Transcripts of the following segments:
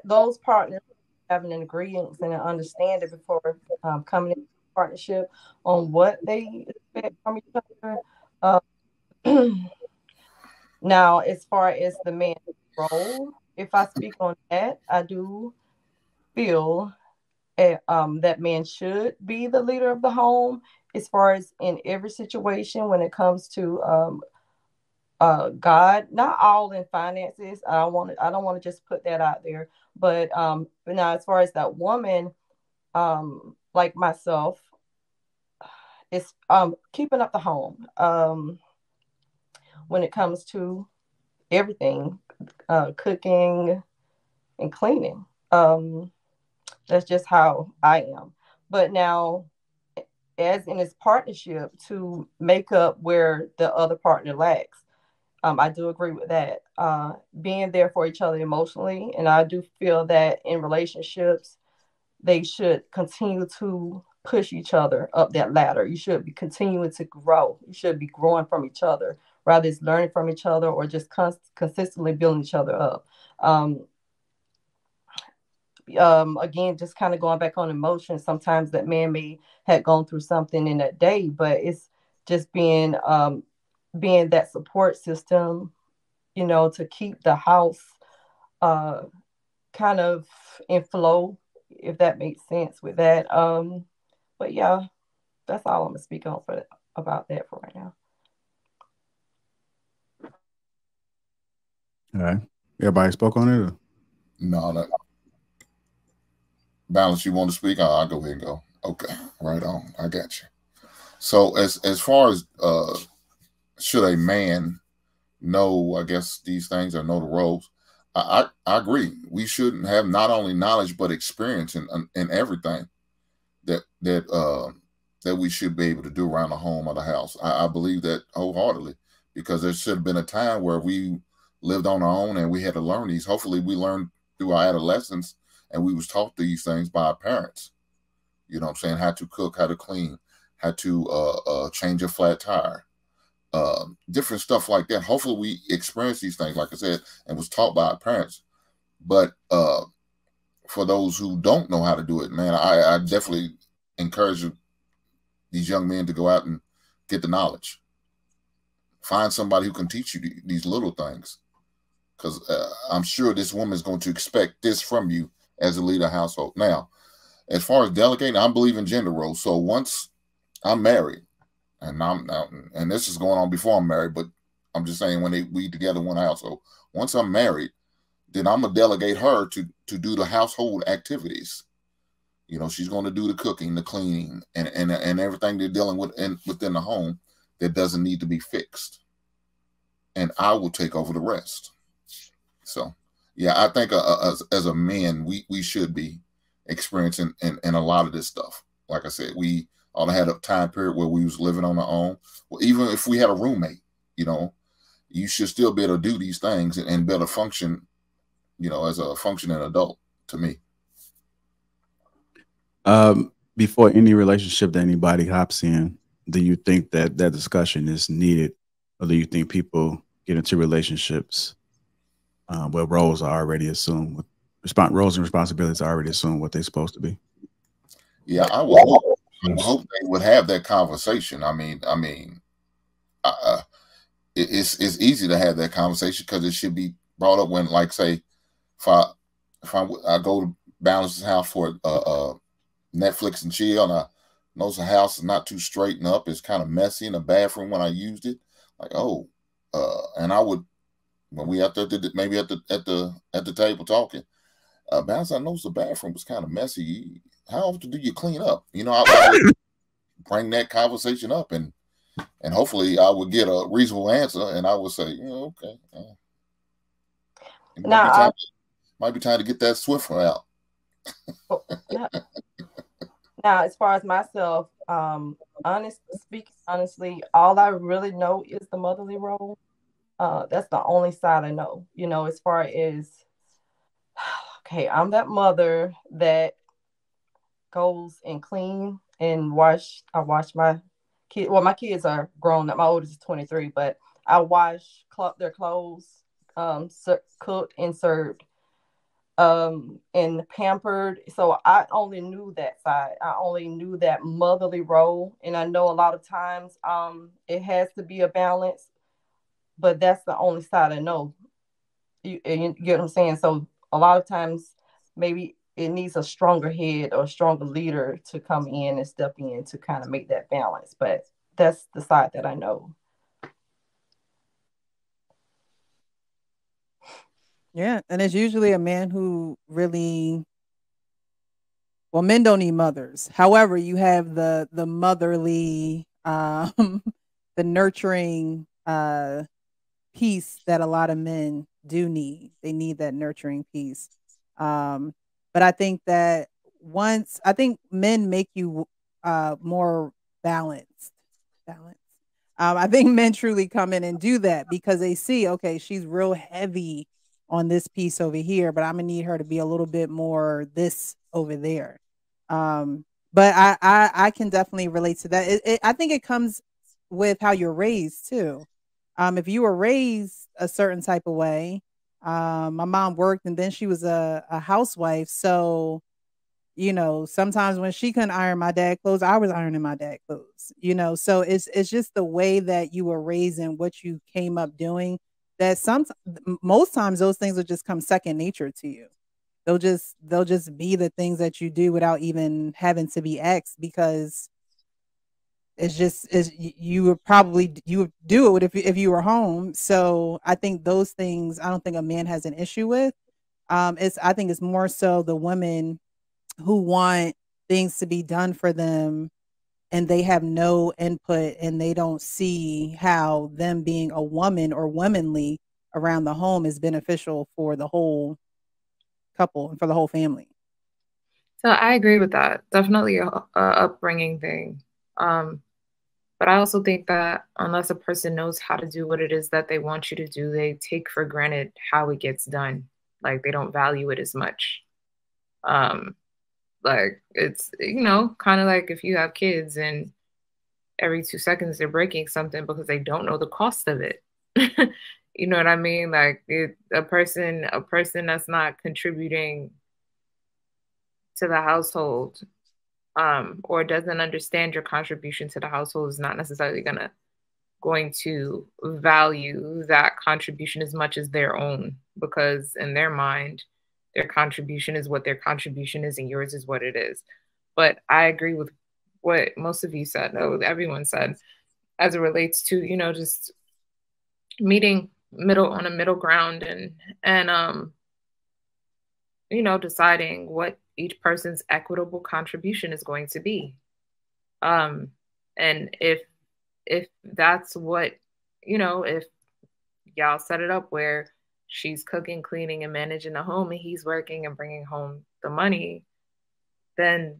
those partners having an agreement and an understanding before coming into a partnership on what they expect from each other. Now, as far as the man's role, if I speak on that, I do feel that man should be the leader of the home as far as in every situation when it comes to God, not all in finances. I don't want to just put that out there, but now as far as that woman, like myself, it's keeping up the home. When it comes to everything, cooking and cleaning. That's just how I am. But now, as in this partnership, to make up where the other partner lacks, I do agree with that. Being there for each other emotionally, and I do feel that in relationships, they should continue to push each other up that ladder. You should be continuing to grow. You should be growing from each other, rather it's learning from each other or just consistently building each other up. Um, Again, just kind of going back on emotions. Sometimes that man may had gone through something in that day, but it's just being that support system, to keep the house uh, kind of in flow, if that makes sense with that. But yeah, that's all I'm gonna speak on for about that for right now. All right. Everybody spoke on it? Or? No, that balance. You want to speak? I'll go ahead and go. Okay, right on. I got you. So as far as should a man know, I guess these things or know the roles. I agree. We shouldn't have not only knowledge but experience in everything that that we should be able to do around the home or the house. I believe that wholeheartedly because there should have been a time where we lived on our own and we had to learn these. Hopefully, we learned through our adolescence and we was taught these things by our parents. You know what I'm saying? How to cook, how to clean, how to change a flat tire, different stuff like that. Hopefully, we experience these things, like I said, and was taught by our parents. But for those who don't know how to do it, man, I definitely encourage these young men to go out and get the knowledge. Find somebody who can teach you these little things, because I'm sure this woman is going to expect this from you as a leader of household. Now, as far as delegating, I believe in gender roles. So once I'm married, and this is going on before I'm married, but I'm just saying when we together in one household. Once I'm married, then I'm gonna delegate her to do the household activities. You know, she's going to do the cooking, the cleaning, and everything they're dealing with within the home that doesn't need to be fixed. And I will take over the rest. So, yeah, I think as a man, we should be experiencing in a lot of this stuff. Like I said, we all had a time period where we was living on our own. Well, even if we had a roommate, you know, you should still be able to do these things and be able to function, you know, as a functioning adult. To me, Before any relationship that anybody hops in, do you think that that discussion is needed, or do you think people get into relationships where roles are already assumed, roles and responsibilities are already assumed what they're supposed to be? yeah, I would hope they would have that conversation. Uh, it's easy to have that conversation because it should be brought up when, like, say, if I I go to Balance's house for Netflix and chill, and I notice the house is not too straightened up. It's kind of messy in the bathroom when I used it. Like, oh, and I would when we out there maybe at the table talking. Balance, I noticed the bathroom was kind of messy. How often do you clean up? You know, I would bring that conversation up, and hopefully I would get a reasonable answer, and I would say, okay, it might be Now, time. Might be time to get that Swiffer out. now, now, as far as myself, speaking honestly, all I really know is the motherly role. That's the only side I know. As far as okay, I'm that mother that goes and clean and wash. I wash my kid. Well, my kids are grown. My oldest is 23, but I wash their clothes, cooked and served. and pampered. So I only knew that side. I only knew that motherly role. And I know a lot of times it has to be a balance, but that's the only side I know. You get what I'm saying? So a lot of times maybe it needs a stronger head or a stronger leader to come in and step in to kind of make that balance. But that's the side that I know. Yeah, and it's usually a man who really, well, men don't need mothers. However, you have the motherly, the nurturing piece that a lot of men do need. They need that nurturing piece. Um, but I think that I think men make you more balanced. Balanced. I think men truly come in and do that because they see, okay, she's real heavy on this piece over here, but I'm gonna need her to be a little bit more this over there. Um, but I can definitely relate to that. I think it comes with how you're raised too. If you were raised a certain type of way, my mom worked and then she was a housewife. So, sometimes when she couldn't iron my dad clothes, I was ironing my dad clothes, so it's just the way that you were raised and what you came up doing that most times those things will just come second nature to you. They'll just be the things that you do without even having to be asked because you would do it if you were home. So I think those things I don't think a man has an issue with. I think it's more so the women who want things to be done for them and they have no input and they don't see how them being a woman or womanly around the home is beneficial for the whole couple and for the whole family. So I agree with that. Definitely a upbringing thing. Um, but I also think that unless a person knows how to do what it is that they want you to do, they take for granted how it gets done. Like they don't value it as much. Um, like it's kind of like if you have kids and every 2 seconds they're breaking something because they don't know the cost of it. You know what I mean? Like a person that's not contributing to the household, or doesn't understand your contribution to the household is not necessarily going to value that contribution as much as their own, because in their mind their contribution is what their contribution is and yours is what it is. But I agree with what most of you said, no, everyone said, as it relates to just meeting middle on a middle ground and deciding what each person's equitable contribution is going to be. And if that's what, if y'all set it up where she's cooking, cleaning, and managing the home, and he's working and bringing home the money, then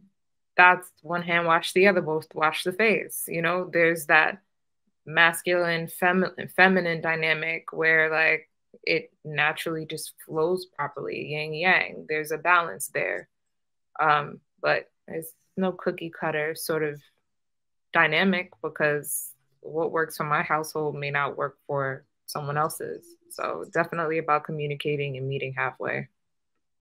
that's one hand wash the other, both wash the face. There's that masculine, feminine dynamic where like it naturally just flows properly, yin yang. There's a balance there. But it's no cookie cutter sort of dynamic because what works for my household may not work for someone else's. So definitely about communicating and meeting halfway.